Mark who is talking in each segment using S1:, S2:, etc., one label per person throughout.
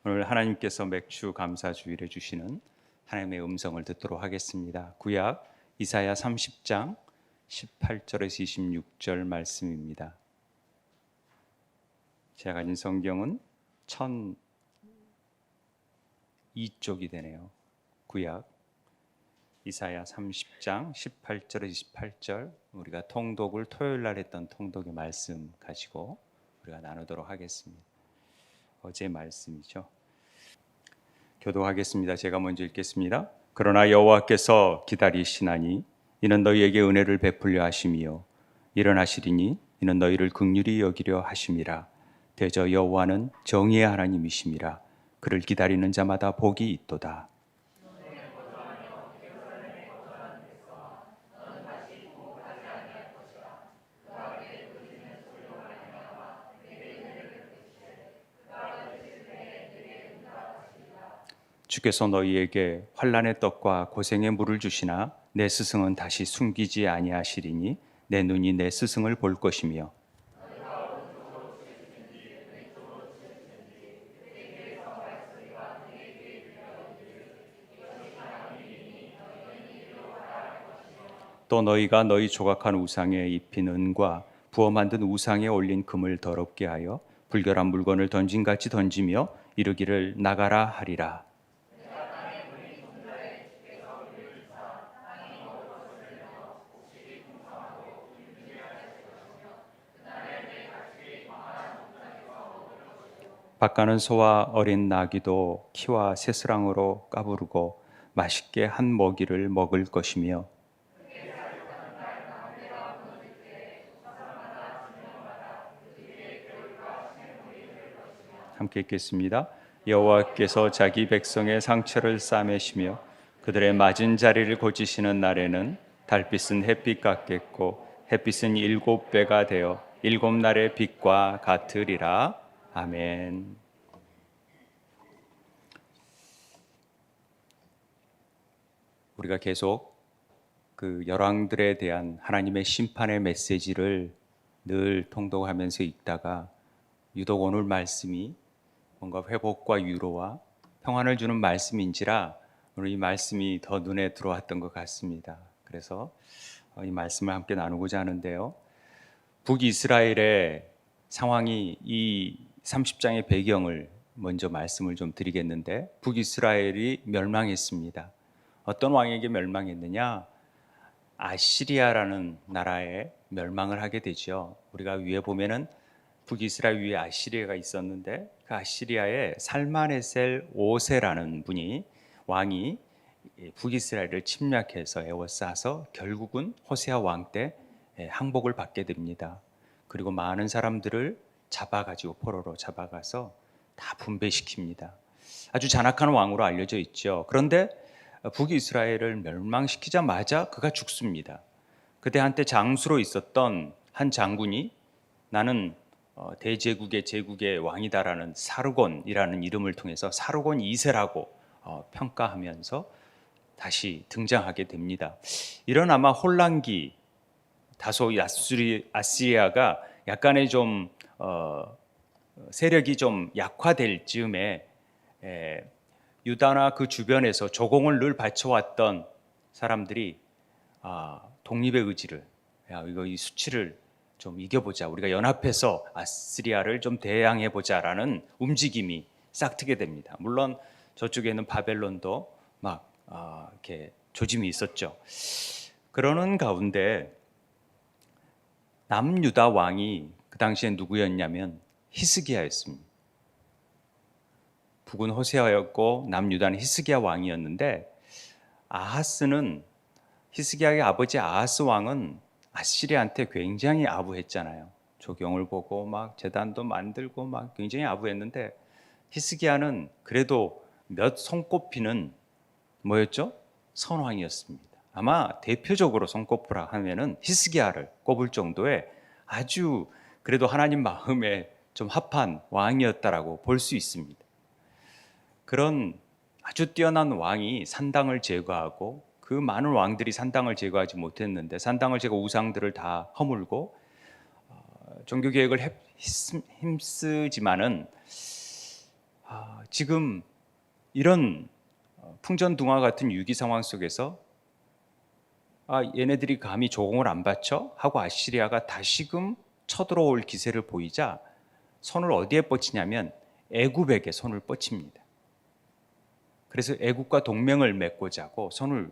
S1: 오늘 하나님께서 맥주 감사 주일에 주시는 하나님의 음성을 듣도록 하겠습니다. 구약 이사야 30장 18절에서 26절 말씀입니다. 제가 가진 성경은 1002쪽이 되네요. 구약 이사야 30장 18절에서 28절, 우리가 통독을 토요일 날 했던 통독의 말씀 가지고 우리가 나누도록 하겠습니다. 어제 말씀이죠. 교도하겠습니다. 제가 먼저 읽겠습니다. 그러나 여호와께서 기다리시나니 이는 너희에게 은혜를 베풀려 하심이요 일어나시리니 이는 너희를 긍휼히 여기려 하심이라. 대저 여호와는 정의의 하나님이심이라. 그를 기다리는 자마다 복이 있도다. 주께서 너희에게 환난의 떡과 고생의 물을 주시나 내 스승은 다시 숨기지 아니하시리니 내 눈이 내 스승을 볼 것이며 또 너희가 너희 조각한 우상에 입힌 은과 부어 만든 우상에 올린 금을 더럽게 하여 불결한 물건을 던진같이 던지며 이르기를 나가라 하리라. 밭가는 소와 어린 나귀도 키와 새스랑으로 까부르고 맛있게 한 먹이를 먹을 것이며 함께 읽겠습니다. 여호와께서 자기 백성의 상처를 싸매시며 그들의 맞은 자리를 고치시는 날에는 달빛은 햇빛 같겠고 햇빛은 7배가 되어 7날의 빛과 같으리라. 아멘. 우리가 계속 그 열왕들에 대한 하나님의 심판의 메시지를 늘 통독하면서 읽다가 유독 오늘 말씀이 뭔가 회복과 위로와 평안을 주는 말씀인지라 오늘 이 말씀이 더 눈에 들어왔던 것 같습니다. 그래서 이 말씀을 함께 나누고자 하는데요. 북이스라엘의 상황이 이 30장의 배경을 먼저 말씀을 좀 드리겠는데, 북이스라엘이 멸망했습니다. 어떤 왕에게 멸망했느냐? 아시리아라는 나라에 멸망을 하게 되죠. 우리가 위에 보면은 북이스라엘 위에 아시리아가 있었는데 그 아시리아의 살마네셀 5세라는 분이 왕이 북이스라엘을 침략해서 에워싸서 결국은 호세아 왕 때 항복을 받게 됩니다. 그리고 많은 사람들을 잡아가지고 포로로 잡아가서 다 분배시킵니다. 아주 잔악한 왕으로 알려져 있죠. 그런데 북이스라엘을 멸망시키자마자 그가 죽습니다. 그때 한때 장수로 있었던 한 장군이 나는 대제국의 제국의 왕이다라는 사르곤이라는 이름을 통해서 사르곤 2세라고 평가하면서 다시 등장하게 됩니다. 이런 아마 혼란기, 다소 아시리아가 약간의 좀 세력이 좀 약화될 즈음에 유다나 그 주변에서 조공을 늘 바쳐왔던 사람들이 독립의 의지를, 이 수치를 좀 이겨보자, 우리가 연합해서 아시리아를 좀 대항해보자라는 움직임이 싹트게 됩니다. 물론 저쪽에는 바벨론도 막 이렇게 조짐이 있었죠. 그러는 가운데 남유다 왕이 그 당시에 누구였냐면 히스기야였습니다. 북은 호세아였고 남유다는 히스기야 왕이었는데, 아하스는, 히스기야의 아버지 아하스 왕은 아시리아한테 굉장히 아부했잖아요. 조경을 보고 막 제단도 만들고 막 굉장히 아부했는데, 히스기야는 그래도 몇 손꼽히는 뭐였죠? 선왕이었습니다. 아마 대표적으로 손꼽으라 하면은 히스기야를 꼽을 정도의 아주 그래도 하나님 마음에 좀 합한 왕이었다라고 볼 수 있습니다. 그런 아주 뛰어난 왕이 산당을 제거하고, 그 많은 왕들이 산당을 제거하지 못했는데 산당을 제거 우상들을 다 허물고 종교개혁을 힘쓰지만은 지금 이런 풍전등화 같은 위기 상황 속에서 얘네들이 감히 조공을 안 받쳐? 하고 아시리아가 다시금 쳐들어올 기세를 보이자 손을 어디에 뻗치냐면 애굽에게 손을 뻗칩니다. 그래서 애굽과 동맹을 맺고자 하고 손을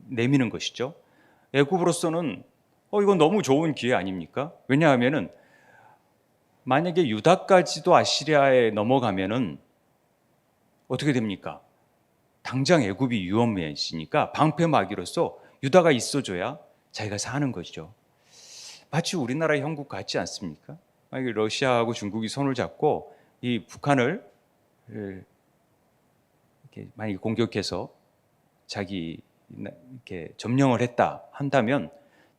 S1: 내미는 것이죠. 애굽으로서는 이건 너무 좋은 기회 아닙니까? 왜냐하면은 만약에 유다까지도 아시리아에 넘어가면은 어떻게 됩니까? 당장 애굽이 위험해지니까 방패막이로서 유다가 있어줘야 자기가 사는 것이죠. 마치 우리나라 형국 같지 않습니까? 만약에 러시아하고 중국이 손을 잡고 이 북한을 이렇게 만약에 공격해서 자기 이렇게 점령을 했다 한다면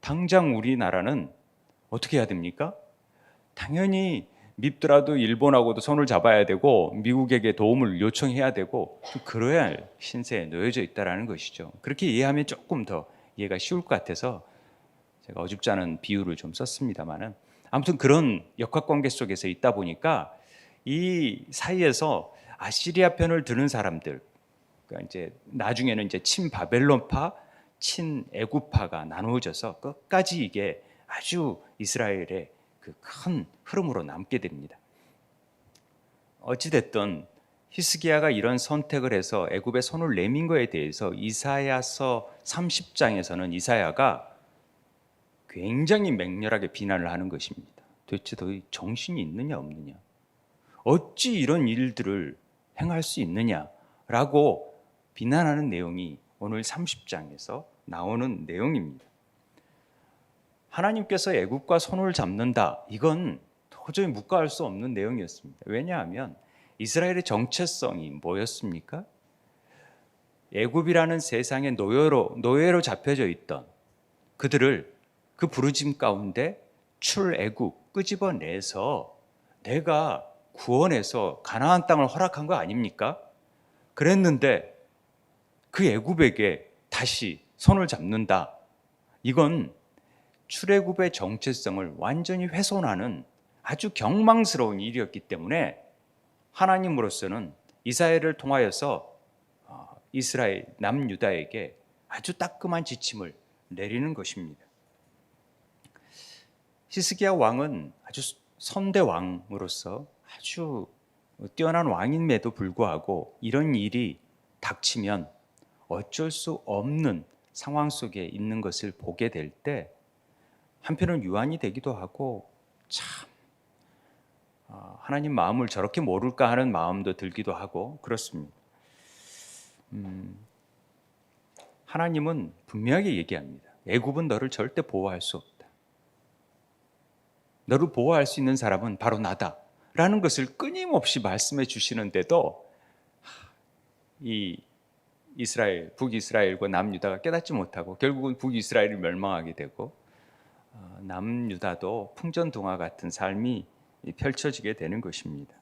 S1: 당장 우리나라는 어떻게 해야 됩니까? 당연히 밉더라도 일본하고도 손을 잡아야 되고 미국에게 도움을 요청해야 되고 그래야 할 신세에 놓여져 있다는 것이죠. 그렇게 이해하면 조금 더 이해가 쉬울 것 같아서 제가 어줍지 않은 비유를 좀 썼습니다만은 아무튼 그런 역학관계 속에서 있다 보니까 이 사이에서 아시리아 편을 드는 사람들, 그러니까 이제 나중에는 이제 친바벨론파, 친애굽파가 나누어져서 끝까지 이게 아주 이스라엘의 그 큰 흐름으로 남게 됩니다. 어찌됐든 히스기야가 이런 선택을 해서 애굽에 손을 내민 거에 대해서 이사야서 30장에서는 이사야가 굉장히 맹렬하게 비난을 하는 것입니다. 도대체 너희 정신이 있느냐 없느냐? 어찌 이런 일들을 행할 수 있느냐라고 비난하는 내용이 오늘 30장에서 나오는 내용입니다. 하나님께서 애굽과 손을 잡는다. 이건 도저히 묵과할 수 없는 내용이었습니다. 왜냐하면 이스라엘의 정체성이 뭐였습니까? 애굽이라는 세상의 노예로 잡혀져 있던 그들을 그 부르짐 가운데 출애굽 끄집어내서 내가 구원해서 가나안 땅을 허락한 거 아닙니까? 그랬는데 그 애굽에게 다시 손을 잡는다. 이건 출애굽의 정체성을 완전히 훼손하는 아주 경망스러운 일이었기 때문에 하나님으로서는 이사야를 통하여서 이스라엘 남유다에게 아주 따끔한 지침을 내리는 것입니다. 히스기야 왕은 아주 선대 왕으로서 아주 뛰어난 왕임에도 불구하고 이런 일이 닥치면 어쩔 수 없는 상황 속에 있는 것을 보게 될 때 한편은 유한이 되기도 하고 참 하나님 마음을 저렇게 모를까 하는 마음도 들기도 하고 그렇습니다. 하나님은 분명하게 얘기합니다. 애굽은 너를 절대 보호할 수 없다. 너를 보호할 수 있는 사람은 바로 나다. 라는 것을 끊임없이 말씀해 주시는데도 이 이스라엘, 북이스라엘과 남유다가 깨닫지 못하고 결국은 북이스라엘이 멸망하게 되고 남유다도 풍전등화 같은 삶이 펼쳐지게 되는 것입니다.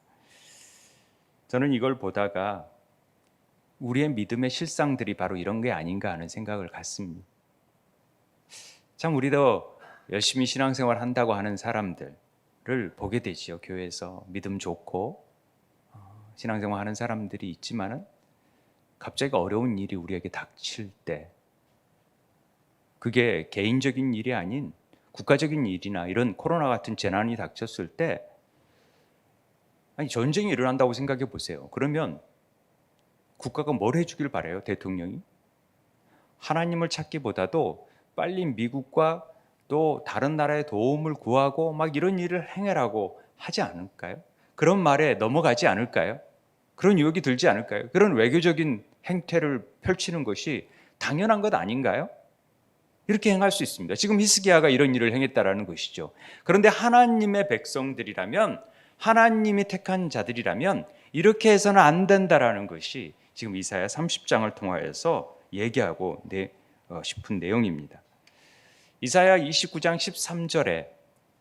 S1: 저는 이걸 보다가 우리의 믿음의 실상들이 바로 이런 게 아닌가 하는 생각을 갖습니다. 참 우리도 열심히 신앙생활 한다고 하는 사람들을 보게 되지요. 교회에서 믿음 좋고 신앙생활 하는 사람들이 있지만은 갑자기 어려운 일이 우리에게 닥칠 때 그게 개인적인 일이 아닌 국가적인 일이나 이런 코로나 같은 재난이 닥쳤을 때 전쟁이 일어난다고 생각해 보세요. 그러면 국가가 뭘 해주길 바라요? 대통령이? 하나님을 찾기보다도 빨리 미국과 또 다른 나라의 도움을 구하고 막 이런 일을 행해라고 하지 않을까요? 그런 말에 넘어가지 않을까요? 그런 유혹이 들지 않을까요? 그런 외교적인 행태를 펼치는 것이 당연한 것 아닌가요? 이렇게 행할 수 있습니다. 지금 히스기야가 이런 일을 행했다라는 것이죠. 그런데 하나님의 백성들이라면, 하나님이 택한 자들이라면 이렇게 해서는 안 된다라는 것이 지금 이사야 30장을 통하여서 얘기하고 싶은 내용입니다. 이사야 29장 13절에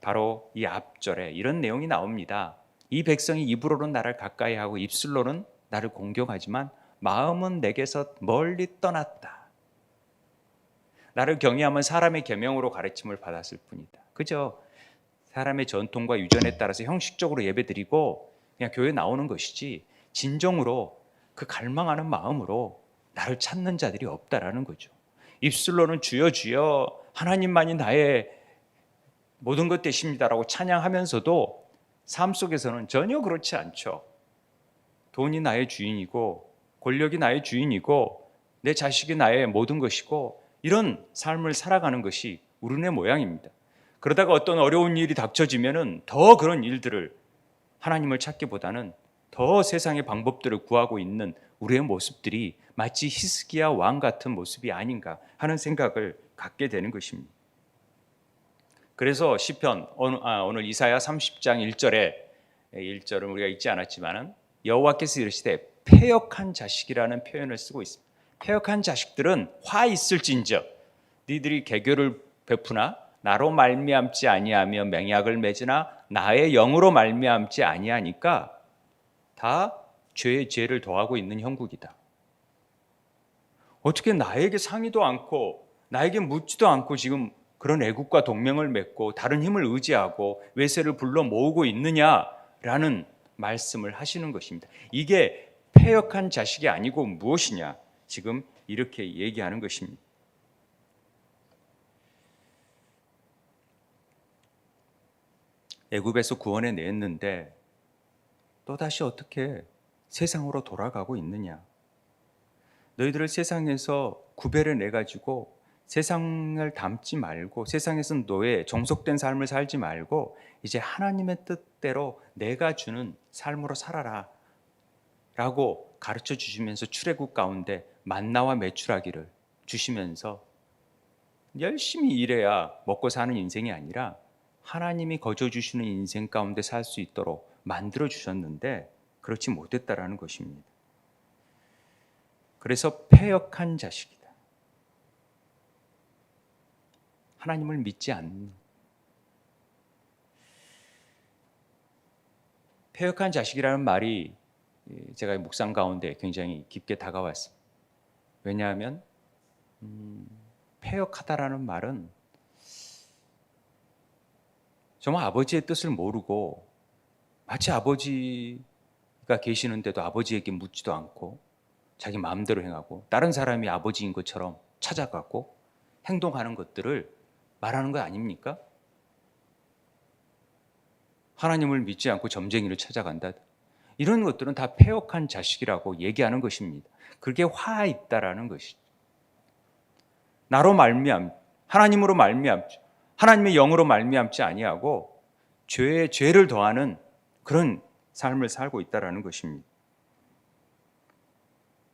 S1: 바로 이 앞절에 이런 내용이 나옵니다. 이 백성이 입으로는 나를 가까이 하고 입술로는 나를 공경하지만 마음은 내게서 멀리 떠났다. 나를 경외하면 사람의 계명으로 가르침을 받았을 뿐이다. 그죠? 사람의 전통과 유전에 따라서 형식적으로 예배드리고 그냥 교회 나오는 것이지 진정으로 그 갈망하는 마음으로 나를 찾는 자들이 없다라는 거죠. 입술로는 주여 주여 하나님만이 나의 모든 것 되십니다라고 찬양하면서도 삶 속에서는 전혀 그렇지 않죠. 돈이 나의 주인이고 권력이 나의 주인이고 내 자식이 나의 모든 것이고 이런 삶을 살아가는 것이 우리네 모양입니다. 그러다가 어떤 어려운 일이 닥쳐지면은 더 그런 일들을 하나님을 찾기보다는 더 세상의 방법들을 구하고 있는 우리의 모습들이 마치 히스기야 왕 같은 모습이 아닌가 하는 생각을 갖게 되는 것입니다. 그래서 시편 오늘 이사야 30장 1절은 우리가 읽지 않았지만은 여호와께서 이르시되 패역한 자식이라는 표현을 쓰고 있습니다. 패역한 자식들은 화 있을진저 너희들이 개교를 베푸나 나로 말미암지 아니하며 맹약을 맺으나 나의 영으로 말미암지 아니하니까 다 죄의 죄를 더하고 있는 형국이다. 어떻게 나에게 상의도 않고 나에게 묻지도 않고 지금 그런 애국과 동맹을 맺고 다른 힘을 의지하고 외세를 불러 모으고 있느냐라는 말씀을 하시는 것입니다. 이게 패역한 자식이 아니고 무엇이냐? 지금 이렇게 얘기하는 것입니다. 애굽에서 구원해 냈는데 또다시 어떻게 세상으로 돌아가고 있느냐? 너희들을 세상에서 구별해 내 가지고 세상을 닮지 말고 세상에서 노예, 종속된 삶을 살지 말고 이제 하나님의 뜻대로 내가 주는 삶으로 살아라 라고 가르쳐 주시면서 출애굽 가운데 만나와 메추라기를 주시면서 열심히 일해야 먹고 사는 인생이 아니라 하나님이 거저 주시는 인생 가운데 살 수 있도록 만들어 주셨는데 그렇지 못했다라는 것입니다. 그래서 패역한 자식이다. 하나님을 믿지 않는 패역한 자식이라는 말이 제가 묵상 가운데 굉장히 깊게 다가왔습니다. 왜냐하면 패역하다라는 말은 정말 아버지의 뜻을 모르고 마치 아버지가 계시는데도 아버지에게 묻지도 않고 자기 마음대로 행하고 다른 사람이 아버지인 것처럼 찾아가고 행동하는 것들을 말하는 거 아닙니까? 하나님을 믿지 않고 점쟁이를 찾아간다. 이런 것들은 다 패역한 자식이라고 얘기하는 것입니다. 그게 화 있다라는 것이죠. 나로 말미암, 하나님으로 말미암죠. 하나님의 영으로 말미암지 아니하고 죄에 죄를 더하는 그런 삶을 살고 있다라는 것입니다.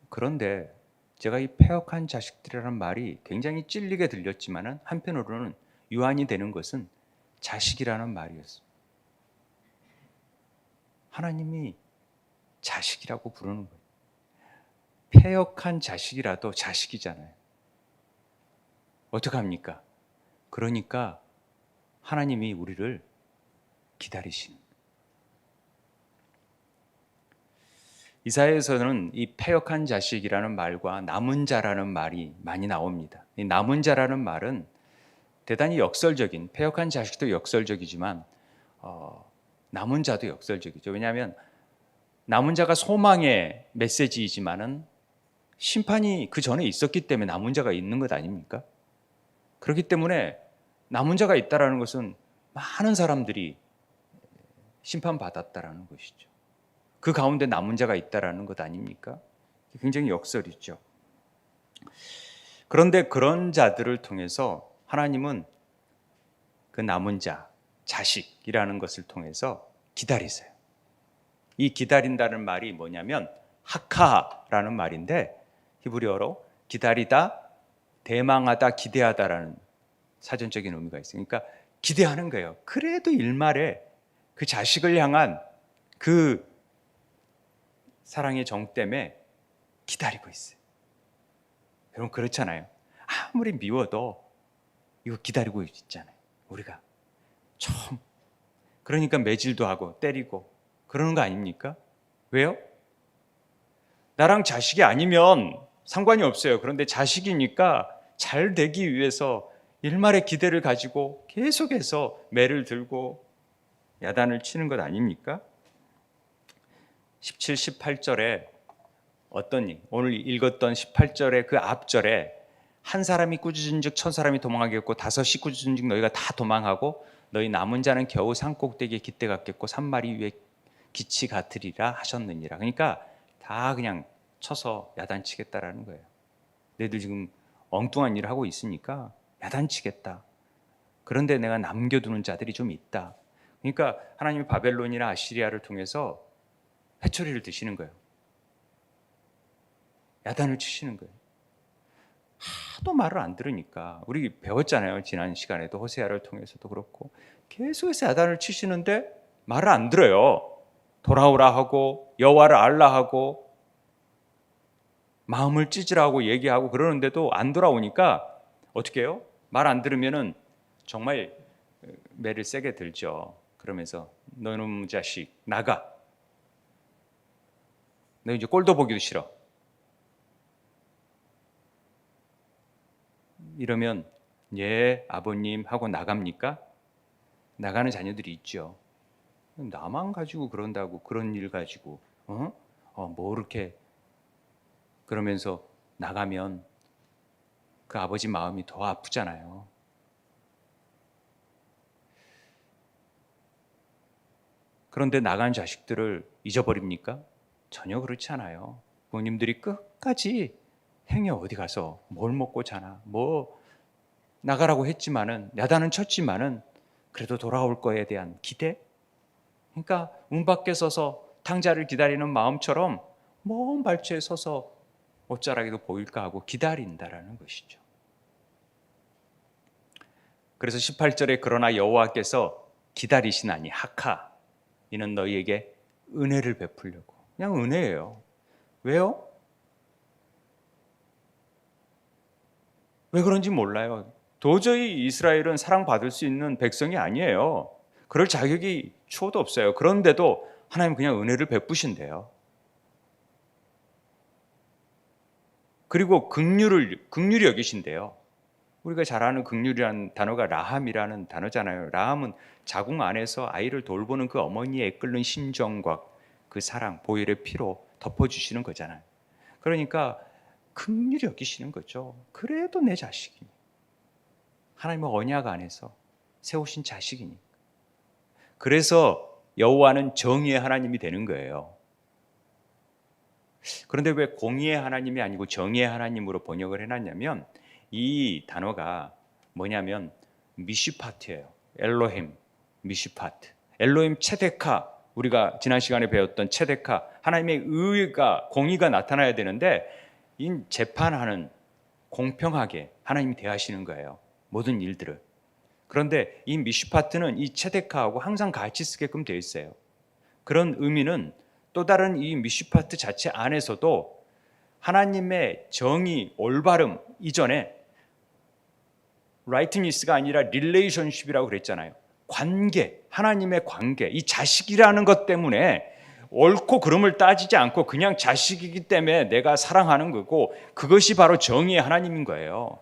S1: 그런데 제가 이 패역한 자식들이라는 말이 굉장히 찔리게 들렸지만은 한편으로는 유한이 되는 것은 자식이라는 말이었어요. 하나님이 자식이라고 부르는 거예요. 패역한 자식이라도 자식이잖아요. 어떡합니까? 그러니까 하나님이 우리를 기다리시는 거예요. 이사야에서는 이 패역한 자식이라는 말과 남은 자라는 말이 많이 나옵니다. 이 남은 자라는 말은 대단히 역설적인, 패역한 자식도 역설적이지만 남은 자도 역설적이죠. 왜냐하면 남은 자가 소망의 메시지이지만은 심판이 그 전에 있었기 때문에 남은 자가 있는 것 아닙니까? 그렇기 때문에 남은 자가 있다라는 것은 많은 사람들이 심판받았다라는 것이죠. 그 가운데 남은 자가 있다라는 것 아닙니까? 굉장히 역설이죠. 그런데 그런 자들을 통해서 하나님은 그 남은 자, 자식이라는 것을 통해서 기다리세요. 이 기다린다는 말이 뭐냐면 하카라는 말인데 히브리어로 기다리다, 대망하다, 기대하다라는 사전적인 의미가 있어요. 그러니까 기대하는 거예요. 그래도 일말에 그 자식을 향한 그 사랑의 정 때문에 기다리고 있어요. 여러분 그렇잖아요. 아무리 미워도 이거 기다리고 있잖아요. 우리가 처음 그러니까 매질도 하고 때리고 그러는 거 아닙니까? 왜요? 나랑 자식이 아니면 상관이 없어요. 그런데 자식이니까 잘 되기 위해서 일말의 기대를 가지고 계속해서 매를 들고 야단을 치는 것 아닙니까? 17, 18절에 오늘 읽었던 18절의 그 앞절에 한 사람이 꾸짖은즉 천 사람이 도망하겠고 다섯이 꾸짖은즉 너희가 다 도망하고 너희 남은 자는 겨우 산 꼭대기에 깃대 같겠고 산 마리 위에 기치 같으리라 하셨느니라. 그러니까 다 그냥 쳐서 야단치겠다라는 거예요. 너희들 지금 엉뚱한 일을 하고 있으니까 야단치겠다. 그런데 내가 남겨두는 자들이 좀 있다. 그러니까 하나님이 바벨론이나 아시리아를 통해서 회초리를 드시는 거예요. 야단을 치시는 거예요. 하도 말을 안 들으니까 우리 배웠잖아요. 지난 시간에도 호세아를 통해서도 그렇고 계속해서 야단을 치시는데 말을 안 들어요. 돌아오라 하고 여호와를 알라 하고 마음을 찢으라고 얘기하고 그러는데도 안 돌아오니까 어떻게 해요? 말 안 들으면은 정말 매를 세게 들죠. 그러면서 너는 자식 나가. 너 이제 꼴도 보기도 싫어. 이러면 예 아버님 하고 나갑니까? 나가는 자녀들이 있죠. 나만 가지고 그런다고 그런 일 가지고 뭐 이렇게 그러면서 나가면 그 아버지 마음이 더 아프잖아요. 그런데 나간 자식들을 잊어버립니까? 전혀 그렇지 않아요. 부모님들이 끝까지 행여 어디 가서 뭘 먹고 자나 뭐 나가라고 했지만은 야단은 쳤지만은 그래도 돌아올 거에 대한 기대. 그러니까 문 밖에 서서 탕자를 기다리는 마음처럼 먼 발치에 서서 옷자락에도 보일까 하고 기다린다라는 것이죠. 그래서 18절에 그러나 여호와께서 기다리시나니 하카 이는 너희에게 은혜를 베풀려고. 그냥 은혜예요. 왜요? 왜 그런지 몰라요. 도저히 이스라엘은 사랑받을 수 있는 백성이 아니에요. 그럴 자격이 초도 없어요. 그런데도 하나님 그냥 은혜를 베푸신대요. 그리고 긍휼히 여기신대요. 우리가 잘 아는 긍휼이라는 단어가 라함이라는 단어잖아요. 라함은 자궁 안에서 아이를 돌보는 그 어머니의 끓는 심정과 그 사랑, 보혈의 피로 덮어주시는 거잖아요. 그러니까 긍휼히 여기시는 거죠. 그래도 내 자식이니. 하나님의 언약 안에서 세우신 자식이니. 그래서 여호와는 정의의 하나님이 되는 거예요. 그런데 왜 공의의 하나님이 아니고 정의의 하나님으로 번역을 해놨냐면 이 단어가 뭐냐면 미시파트예요. 엘로힘, 미시파트. 엘로힘 체데카, 우리가 지난 시간에 배웠던 체데카, 하나님의 의가 공의가 나타나야 되는데 이 재판하는 공평하게 하나님이 대하시는 거예요. 모든 일들을. 그런데 이 미시파트는 이 체데카하고 항상 같이 쓰게끔 되어 있어요. 그런 의미는 또 다른 이 미시파트 자체 안에서도 하나님의 정의, 올바름 이전에 라이트니스가 아니라 릴레이션십이라고 그랬잖아요. 관계, 하나님의 관계, 이 자식이라는 것 때문에 옳고 그름을 따지지 않고 그냥 자식이기 때문에 내가 사랑하는 거고 그것이 바로 정의의 하나님인 거예요.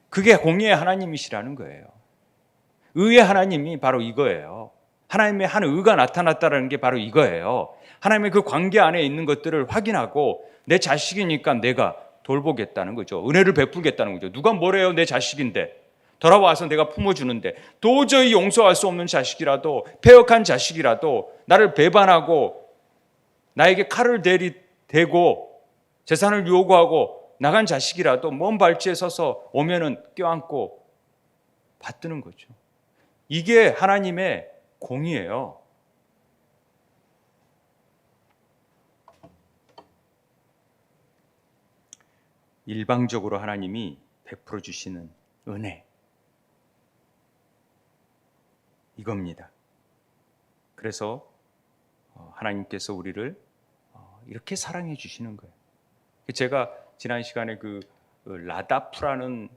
S1: 그게 공의의 하나님이시라는 거예요. 의의 하나님이 바로 이거예요. 하나님의 한 의가 나타났다는 게 바로 이거예요. 하나님의 그 관계 안에 있는 것들을 확인하고 내 자식이니까 내가 돌보겠다는 거죠. 은혜를 베풀겠다는 거죠. 누가 뭐래요? 내 자식인데. 돌아와서 내가 품어주는데 도저히 용서할 수 없는 자식이라도 패역한 자식이라도 나를 배반하고 나에게 칼을 대고 재산을 요구하고 나간 자식이라도 먼 발치에 서서 오면은 껴안고 받드는 거죠. 이게 하나님의 공의예요. 일방적으로 하나님이 베풀어 주시는 은혜 이겁니다. 그래서 하나님께서 우리를 이렇게 사랑해 주시는 거예요. 제가 지난 시간에 그 라다프라는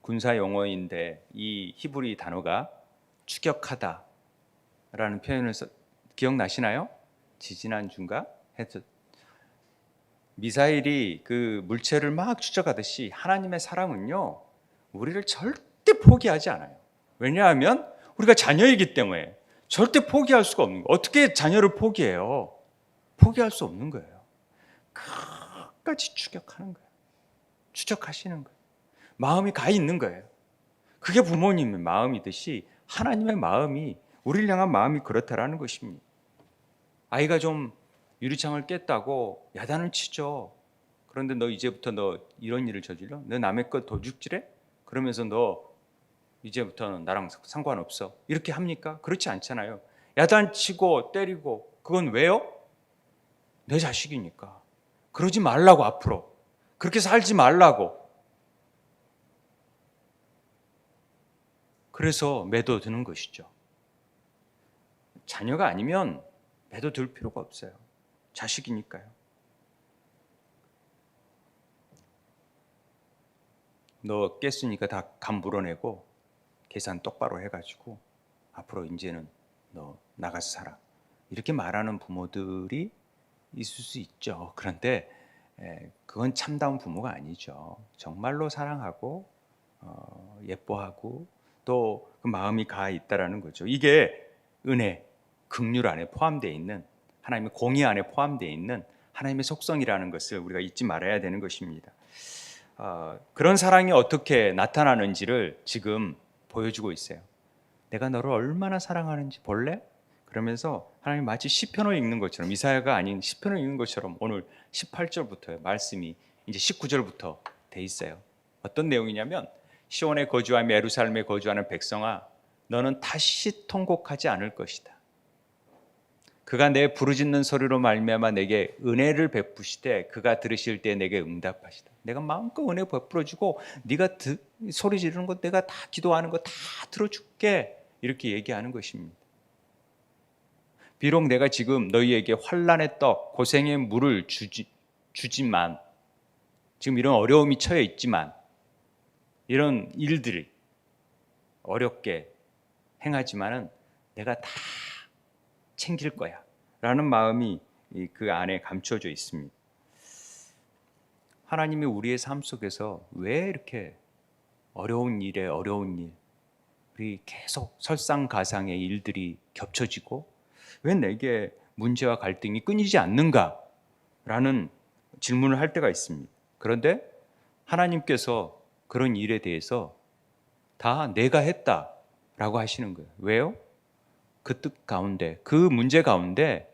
S1: 군사 용어인데 이 히브리 단어가 추격하다라는 표현을 기억나시나요? 지지난주인가? 미사일이 그 물체를 막 추적하듯이 하나님의 사랑은요 우리를 절대 포기하지 않아요. 왜냐하면 우리가 자녀이기 때문에 절대 포기할 수가 없는 거예요. 어떻게 자녀를 포기해요? 포기할 수 없는 거예요. 끝까지 추격하는 거예요. 추적하시는 거예요. 마음이 가 있는 거예요. 그게 부모님의 마음이듯이 하나님의 마음이, 우리를 향한 마음이 그렇다라는 것입니다. 아이가 좀 유리창을 깼다고 야단을 치죠. 그런데 너 이제부터 너 이런 일을 저질러? 너 남의 것 도둑질해? 그러면서 너 이제부터는 나랑 상관없어. 이렇게 합니까? 그렇지 않잖아요. 야단 치고 때리고, 그건 왜요? 내 자식이니까. 그러지 말라고, 앞으로. 그렇게 살지 말라고. 그래서 매도드는 것이죠. 자녀가 아니면 매도들 필요가 없어요. 자식이니까요. 너 깼으니까 다 감 물어내고 계산 똑바로 해가지고 앞으로 이제는 너 나가서 살아. 이렇게 말하는 부모들이 있을 수 있죠. 그런데 그건 참다운 부모가 아니죠. 정말로 사랑하고 예뻐하고 또 그 마음이 가 있다라는 거죠. 이게 은혜, 긍휼 안에 포함되어 있는, 하나님의 공의 안에 포함되어 있는 하나님의 속성이라는 것을 우리가 잊지 말아야 되는 것입니다. 그런 사랑이 어떻게 나타나는지를 지금 보여주고 있어요. 내가 너를 얼마나 사랑하는지 볼래? 그러면서 하나님 마치 시편을 읽는 것처럼, 이사야가 아닌 시편을 읽는 것처럼 오늘 18절부터 말씀이 이제 19절부터 돼 있어요. 어떤 내용이냐면, 시온에 거주하며 예루살렘에 거주하는 백성아, 너는 다시 통곡하지 않을 것이다. 그가 내 부르짖는 소리로 말미암아 내게 은혜를 베푸시되 그가 들으실 때 내게 응답하시다. 내가 마음껏 은혜 베풀어주고 네가 소리 지르는 것, 내가 다 기도하는 거 다 들어줄게. 이렇게 얘기하는 것입니다. 비록 내가 지금 너희에게 환난의 떡, 고생의 물을 주지만, 지금 이런 어려움이 처해 있지만, 이런 일들이 어렵게 행하지만은 내가 다 챙길 거야 라는 마음이 그 안에 감춰져 있습니다. 하나님이 우리의 삶 속에서 왜 이렇게 어려운 일에 어려운 일, 우리 계속 설상가상의 일들이 겹쳐지고 왜 내게 문제와 갈등이 끊이지 않는가 라는 질문을 할 때가 있습니다. 그런데 하나님께서 그런 일에 대해서 다 내가 했다라고 하시는 거예요. 왜요? 그 뜻 가운데, 그 문제 가운데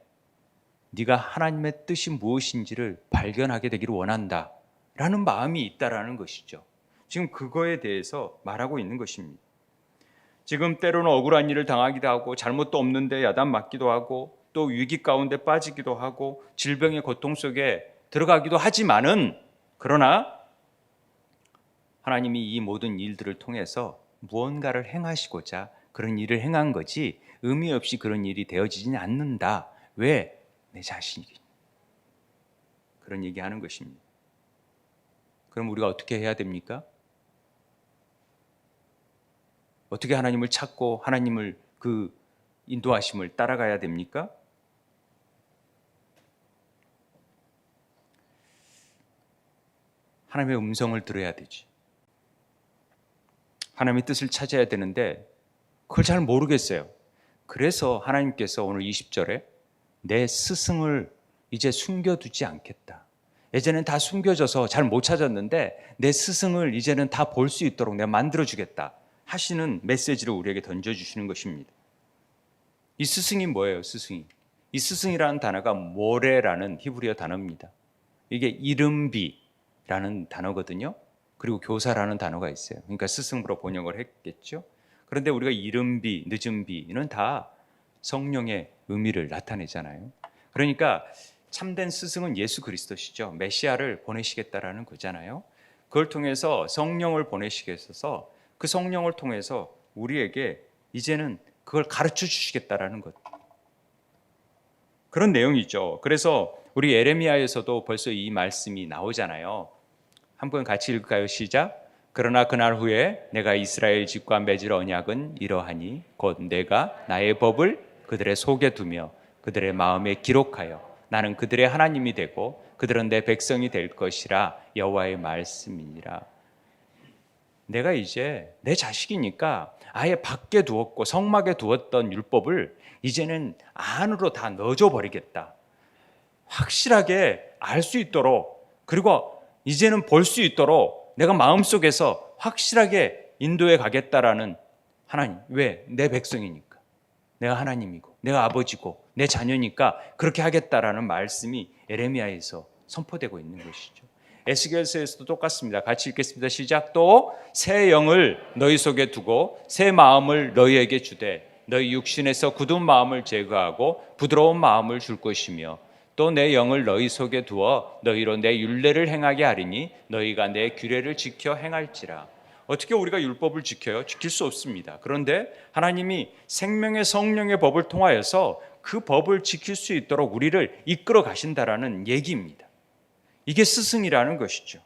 S1: 네가 하나님의 뜻이 무엇인지를 발견하게 되기를 원한다 라는 마음이 있다라는 것이죠. 지금 그거에 대해서 말하고 있는 것입니다. 지금 때로는 억울한 일을 당하기도 하고 잘못도 없는데 야단 맞기도 하고 또 위기 가운데 빠지기도 하고 질병의 고통 속에 들어가기도 하지만은, 그러나 하나님이 이 모든 일들을 통해서 무언가를 행하시고자 그런 일을 행한 거지 의미 없이 그런 일이 되어지지는 않는다. 왜? 내 자신이. 그런 얘기하는 것입니다. 그럼 우리가 어떻게 해야 됩니까? 어떻게 하나님을 찾고 하나님을 그 인도하심을 따라가야 됩니까? 하나님의 음성을 들어야 되지. 하나님의 뜻을 찾아야 되는데 그걸 잘 모르겠어요. 그래서 하나님께서 오늘 20절에 내 스승을 이제 숨겨두지 않겠다. 예전엔 다 숨겨져서 잘 못 찾았는데 내 스승을 이제는 다 볼 수 있도록 내가 만들어주겠다 하시는 메시지를 우리에게 던져주시는 것입니다. 이 스승이 뭐예요? 스승이. 이 스승이라는 단어가 모레라는 히브리어 단어입니다. 이게 이름비라는 단어거든요. 그리고 교사라는 단어가 있어요. 그러니까 스승으로 번역을 했겠죠. 그런데 우리가 이름비, 늦은비는 다 성령의 의미를 나타내잖아요. 그러니까 참된 스승은 예수 그리스도시죠. 메시아를 보내시겠다라는 거잖아요. 그걸 통해서 성령을 보내시겠어서 그 성령을 통해서 우리에게 이제는 그걸 가르쳐 주시겠다라는 것. 그런 내용이죠. 그래서 우리 예레미야에서도 벌써 이 말씀이 나오잖아요. 한번 같이 읽을까요? 시작. 그러나 그날 후에 내가 이스라엘 집과 맺을 언약은 이러하니 곧 내가 나의 법을 그들의 속에 두며 그들의 마음에 기록하여 나는 그들의 하나님이 되고 그들은 내 백성이 될 것이라 여호와의 말씀이니라. 내가 이제 내 자식이니까 아예 밖에 두었고 성막에 두었던 율법을 이제는 안으로 다 넣어줘 버리겠다. 확실하게 알 수 있도록, 그리고 이제는 볼 수 있도록 내가 마음속에서 확실하게 인도해 가겠다라는 하나님. 왜? 내 백성이니까. 내가 하나님이고 내가 아버지고 내 자녀니까 그렇게 하겠다라는 말씀이 에레미야에서 선포되고 있는 것이죠. 에스겔서에서도 똑같습니다. 같이 읽겠습니다. 시작. 또 새 영을 너희 속에 두고 새 마음을 너희에게 주되 너희 육신에서 굳은 마음을 제거하고 부드러운 마음을 줄 것이며 또 내 영을 너희 속에 두어 너희로 내 율례를 행하게 하리니 너희가 내 규례를 지켜 행할지라. 어떻게 우리가 율법을 지켜요? 지킬 수 없습니다. 그런데 하나님이 생명의 성령의 법을 통하여서 그 법을 지킬 수 있도록 우리를 이끌어 가신다라는 얘기입니다. 이게 스승이라는 것이죠.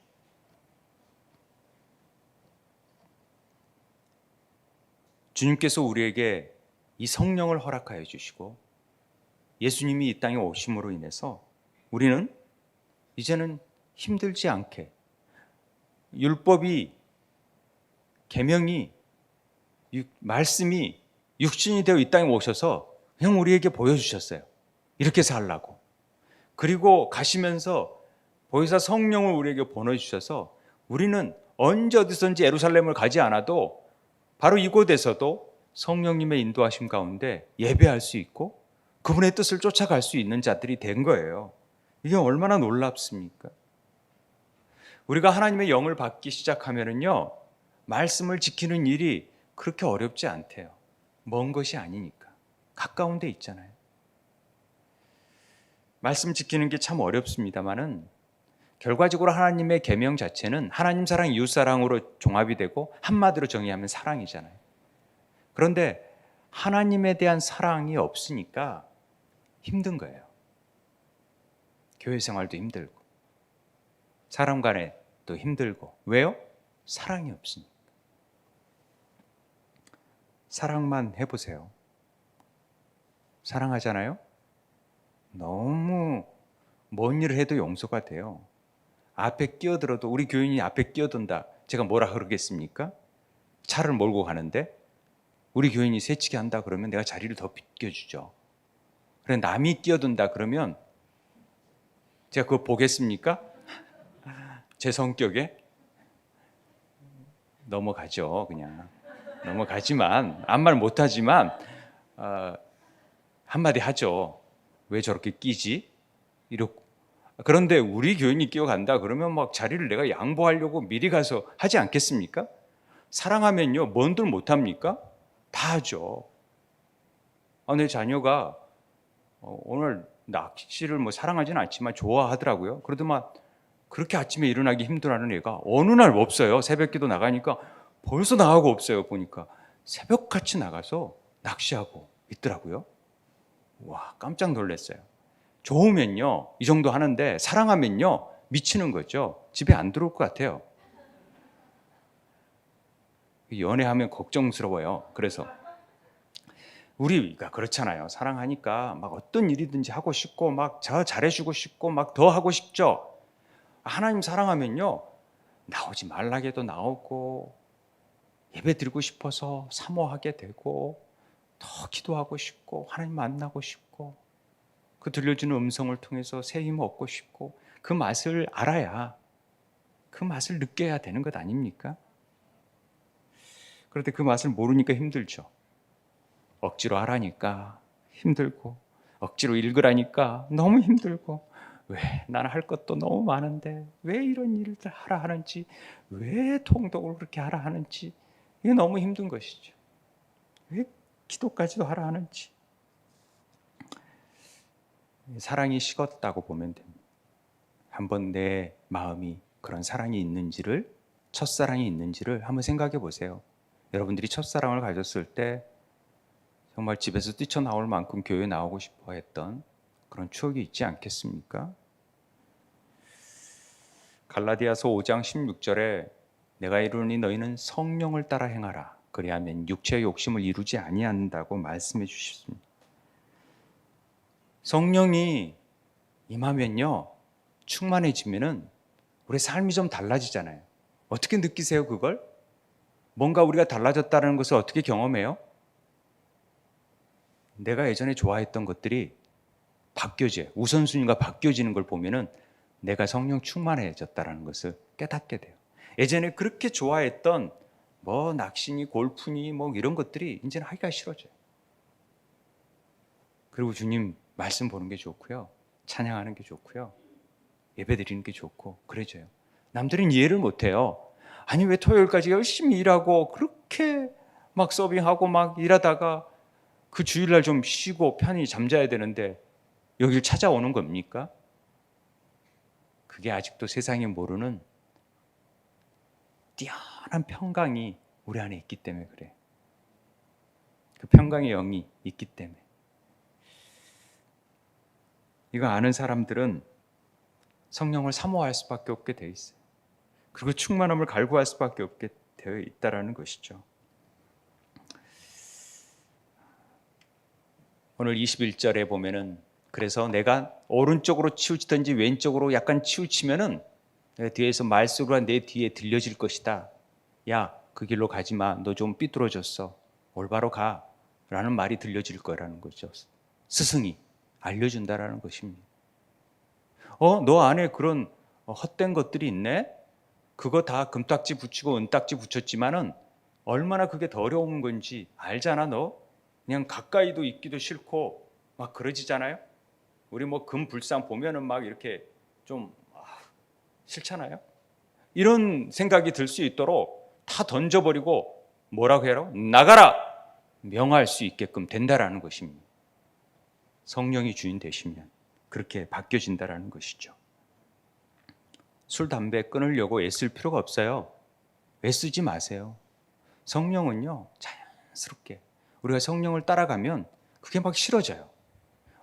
S1: 주님께서 우리에게 이 성령을 허락하여 주시고 예수님이 이 땅에 오심으로 인해서 우리는 이제는 힘들지 않게 율법이, 계명이, 말씀이 육신이 되어 이 땅에 오셔서 그냥 우리에게 보여주셨어요. 이렇게 살라고. 그리고 가시면서 보혜사 성령을 우리에게 보내주셔서 우리는 언제 어디선지 예루살렘을 가지 않아도 바로 이곳에서도 성령님의 인도하심 가운데 예배할 수 있고 그분의 뜻을 쫓아갈 수 있는 자들이 된 거예요. 이게 얼마나 놀랍습니까? 우리가 하나님의 영을 받기 시작하면은요, 말씀을 지키는 일이 그렇게 어렵지 않대요. 먼 것이 아니니까. 가까운 데 있잖아요. 말씀 지키는 게 참 어렵습니다만은 결과적으로 하나님의 계명 자체는 하나님 사랑, 이웃 사랑으로 종합이 되고 한마디로 정의하면 사랑이잖아요. 그런데 하나님에 대한 사랑이 없으니까 힘든 거예요. 교회 생활도 힘들고 사람 간에도 힘들고. 왜요? 사랑이 없으니까. 사랑만 해보세요. 사랑하잖아요? 너무 먼 일을 해도 용서가 돼요. 앞에 끼어들어도, 우리 교인이 앞에 끼어든다, 제가 뭐라 그러겠습니까? 차를 몰고 가는데 우리 교인이 새치기 한다 그러면 내가 자리를 더 비켜주죠. 그래, 남이 끼어든다 그러면 제가 그거 보겠습니까? 제 성격에 넘어가죠. 그냥 넘어가지만, 아무 말 못하지만 한마디 하죠. 왜 저렇게 끼지? 이렇고. 그런데 우리 교인이 끼어간다 그러면 막 자리를 내가 양보하려고 미리 가서 하지 않겠습니까? 사랑하면요, 뭔들 못합니까? 다 하죠. 내 자녀가 오늘 낚시를 뭐 사랑하지는 않지만 좋아하더라고요. 그러더만 그렇게 아침에 일어나기 힘들어하는 애가 어느 날 없어요. 새벽기도 나가니까 벌써 나가고 없어요. 보니까 새벽같이 나가서 낚시하고 있더라고요. 와, 깜짝 놀랐어요. 좋으면요 이 정도 하는데 사랑하면요 미치는 거죠. 집에 안 들어올 것 같아요. 연애하면 걱정스러워요. 그래서 우리가 그렇잖아요. 사랑하니까 막 어떤 일이든지 하고 싶고 막 저 잘해주고 싶고 막 더 하고 싶죠. 하나님 사랑하면요 나오지 말라게 도 나오고 예배 드리고 싶어서 사모하게 되고 더 기도하고 싶고 하나님 만나고 싶고 그 들려주는 음성을 통해서 새 힘을 얻고 싶고 그 맛을 알아야, 그 맛을 느껴야 되는 것 아닙니까? 그런데 그 맛을 모르니까 힘들죠. 억지로 하라니까 힘들고 억지로 읽으라니까 너무 힘들고, 왜 나는 할 것도 너무 많은데 왜 이런 일을 하라 하는지, 왜 통독을 그렇게 하라 하는지, 이게 너무 힘든 것이죠. 왜 기도까지도 하라 하는지. 사랑이 식었다고 보면 됩니다. 한번 내 마음이 그런 사랑이 있는지를, 첫사랑이 있는지를 한번 생각해 보세요. 여러분들이 첫사랑을 가졌을 때 정말 집에서 뛰쳐나올 만큼 교회에 나오고 싶어 했던 그런 추억이 있지 않겠습니까? 갈라디아서 5장 16절에 내가 이르노니 너희는 성령을 따라 행하라 그리하면 육체의 욕심을 이루지 아니한다고 말씀해 주셨습니다. 성령이 임하면요 충만해지면은 우리 삶이 좀 달라지잖아요. 어떻게 느끼세요 그걸? 뭔가 우리가 달라졌다는 것을 어떻게 경험해요? 내가 예전에 좋아했던 것들이 바뀌어져요. 우선순위가 바뀌어지는 걸 보면은 내가 성령 충만해졌다라는 것을 깨닫게 돼요. 예전에 그렇게 좋아했던 뭐 낚시니 골프니 뭐 이런 것들이 이제는 하기가 싫어져요. 그리고 주님 말씀 보는 게 좋고요. 찬양하는 게 좋고요. 예배 드리는 게 좋고 그래져요. 남들은 이해를 못해요. 아니 왜 토요일까지 열심히 일하고 그렇게 막 서빙하고 막 일하다가 그 주일날 좀 쉬고 편히 잠자야 되는데 여길 찾아오는 겁니까? 그게 아직도 세상이 모르는 뛰어난 평강이 우리 안에 있기 때문에 그래. 그 평강의 영이 있기 때문에. 이거 아는 사람들은 성령을 사모할 수밖에 없게 되어 있어요. 그리고 충만함을 갈구할 수밖에 없게 되어 있다라는 것이죠. 오늘 21절에 보면은 그래서 내가 오른쪽으로 치우치든지 왼쪽으로 약간 치우치면은 내 뒤에서 말소리가 내 뒤에 들려질 것이다. 야, 그 길로 가지 마. 너 좀 삐뚤어졌어. 올바로 가. 라는 말이 들려질 거라는 거죠. 스승이 알려준다라는 것입니다. 너 안에 그런 헛된 것들이 있네? 그거 다 금딱지 붙이고 은딱지 붙였지만은 얼마나 그게 더러운 건지 알잖아, 너? 그냥 가까이도 있기도 싫고 막 그러지잖아요? 우리 뭐 금불상 보면은 막 이렇게 좀 싫잖아요? 이런 생각이 들 수 있도록 다 던져버리고 뭐라고 해라? 나가라! 명할 수 있게끔 된다라는 것입니다. 성령이 주인 되시면 그렇게 바뀌어진다라는 것이죠. 술, 담배 끊으려고 애쓸 필요가 없어요. 애쓰지 마세요. 성령은요, 자연스럽게 우리가 성령을 따라가면 그게 막 싫어져요.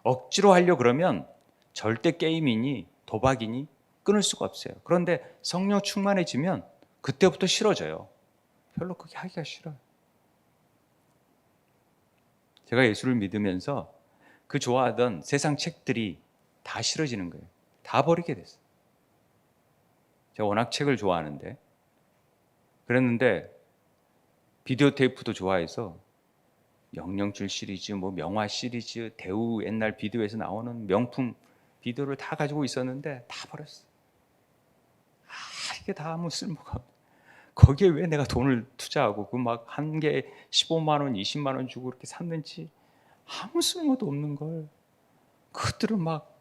S1: 억지로 하려고 그러면 절대 게임이니 도박이니 끊을 수가 없어요. 그런데 성령 충만해지면 그때부터 싫어져요. 별로 그게 하기가 싫어요. 제가 예수를 믿으면서 그 좋아하던 세상 책들이 다 싫어지는 거예요. 다 버리게 됐어요. 제가 워낙 책을 좋아하는데 그랬는데 비디오 테이프도 좋아해서 영영줄 시리즈, 뭐 명화 시리즈, 대우 옛날 비디오에서 나오는 명품 비디오를 다 가지고 있었는데 다 버렸어. 이게 다 아무 쓸모가 없어. 거기에 왜 내가 돈을 투자하고 그 막 한 개에 15만 원, 20만 원 주고 이렇게 샀는지 아무 쓸모도 없는 걸. 그것들을 막